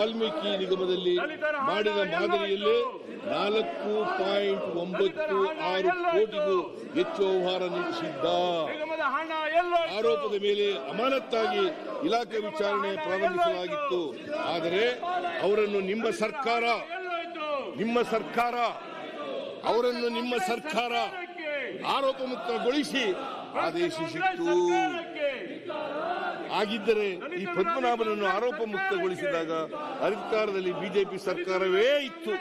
ವಾಲ್ಮೀಕಿ ನಿಗಮದಲ್ಲಿ ಮಾಡಿದ ಮಾದರಿಯಲ್ಲೇ 4.96 ಕೋಟಿಗೂ ಹೆಚ್ಚು ವ್ಯವಹಾರ ನಡೆಸಿದ್ದ ಆರೋಪದ ಮೇಲೆ ಅಮಾನತ್ತಾಗಿ ಇಲಾಖೆ ವಿಚಾರಣೆ ಪ್ರಾರಂಭಿಸಲಾಗಿತ್ತು. ಆದರೆ ಅವರನ್ನು ನಿಮ್ಮ ಸರ್ಕಾರ ಆರೋಪ ಮುಕ್ತಗೊಳಿಸಿ ಆದೇಶಿಸಿತ್ತು. ಆಗಿದ್ದರೆ ಈ ಪದ್ಮನಾಭನನ್ನು ಆರೋಪ ಮುಕ್ತಗೊಳಿಸಿದಾಗ ಅಧಿಕಾರದಲ್ಲಿ ಬಿಜೆಪಿ ಸರ್ಕಾರವೇ ಇತ್ತು.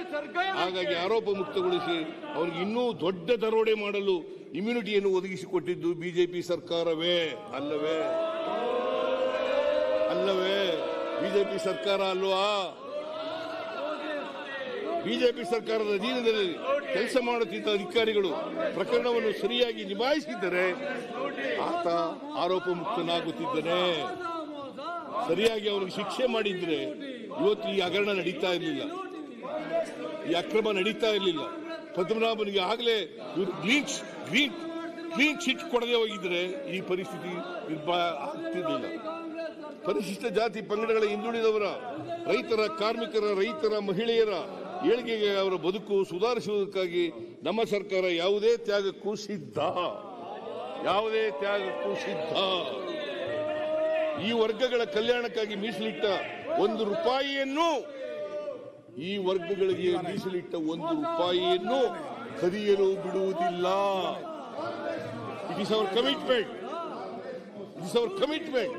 ಹಾಗಾಗಿ ಆರೋಪ ಮುಕ್ತಗೊಳಿಸಿ ಅವನಿಗೆ ಇನ್ನೂ ದೊಡ್ಡ ದರೋಡೆ ಮಾಡಲು ಇಮ್ಯುನಿಟಿಯನ್ನು ಒದಗಿಸಿಕೊಟ್ಟಿದ್ದು ಬಿಜೆಪಿ ಸರ್ಕಾರವೇ ಅಲ್ಲವೇ? ಬಿಜೆಪಿ ಸರ್ಕಾರ ಅಲ್ವಾ? ಬಿಜೆಪಿ ಸರ್ಕಾರದ ಅಧೀನದಲ್ಲಿ ಕೆಲಸ ಮಾಡುತ್ತಿದ್ದ ಅಧಿಕಾರಿಗಳು ಪ್ರಕರಣವನ್ನು ಸರಿಯಾಗಿ ನಿಭಾಯಿಸಿದ್ದರೆ ಆತ ಆರೋಪ ಮುಕ್ತನಾಗುತ್ತಿದ್ದನೇ. ಸರಿಯಾಗಿ ಅವನಿಗೆ ಶಿಕ್ಷೆ ಮಾಡಿದ್ರೆ ಇವತ್ತು ಈ ಹಗರಣ ನಡೀತಾ ಇರಲಿಲ್ಲ, ಈ ಅಕ್ರಮ ನಡೀತಾ ಇರಲಿಲ್ಲ. ಪದ್ಮನಾಭನಿಗೆ ಆಗಲೇ ಇವರು ಕ್ಲೀನ್ ಚಿಟ್ ಕೊಡದೆ ಹೋಗಿದ್ರೆ ಈ ಪರಿಸ್ಥಿತಿ ನಿರ್ಭಯ ಆಗ್ತಿರಲಿಲ್ಲ. ಪರಿಶಿಷ್ಟ ಜಾತಿ ಪಂಗಡಗಳ ಹಿಂದುಳಿದವರ, ರೈತರ, ಕಾರ್ಮಿಕರ, ಮಹಿಳೆಯರ ಏಳಿಗೆಗೆ ಅವರ ಬದುಕು ಸುಧಾರಿಸುವುದಕ್ಕಾಗಿ ನಮ್ಮ ಸರ್ಕಾರ ಯಾವುದೇ ತ್ಯಾಗಕ್ಕೂ ಸಿದ್ಧ. ಈ ವರ್ಗಗಳ ಕಲ್ಯಾಣಕ್ಕಾಗಿ ಮೀಸಲಿಟ್ಟ 1 ರೂಪಾಯಿಯನ್ನು, ಈ ವರ್ಗಗಳಿಗೆ ಮೀಸಲಿಟ್ಟ 1 ರೂಪಾಯಿಯನ್ನು ಕದಿಯಲು ಬಿಡುವುದಿಲ್ಲ. It is our commitment.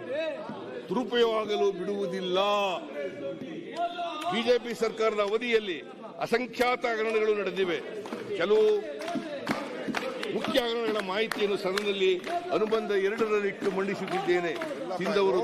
ದುರುಪಯೋಗ ಆಗಲು ಬಿಡುವುದಿಲ್ಲ. ಬಿಜೆಪಿ ಸರ್ಕಾರದ ಅವಧಿಯಲ್ಲಿ ಅಸಂಖ್ಯಾತ ಹಗರಣಗಳು ನಡೆದಿವೆ. ಕೆಲವು ಮುಖ್ಯ ಹಗರಣಗಳ ಮಾಹಿತಿಯನ್ನು ಸದನದಲ್ಲಿ ಅನುಬಂಧ 2 ಮಂಡಿಸುತ್ತಿದ್ದೇನೆ. ತಿಂದವರು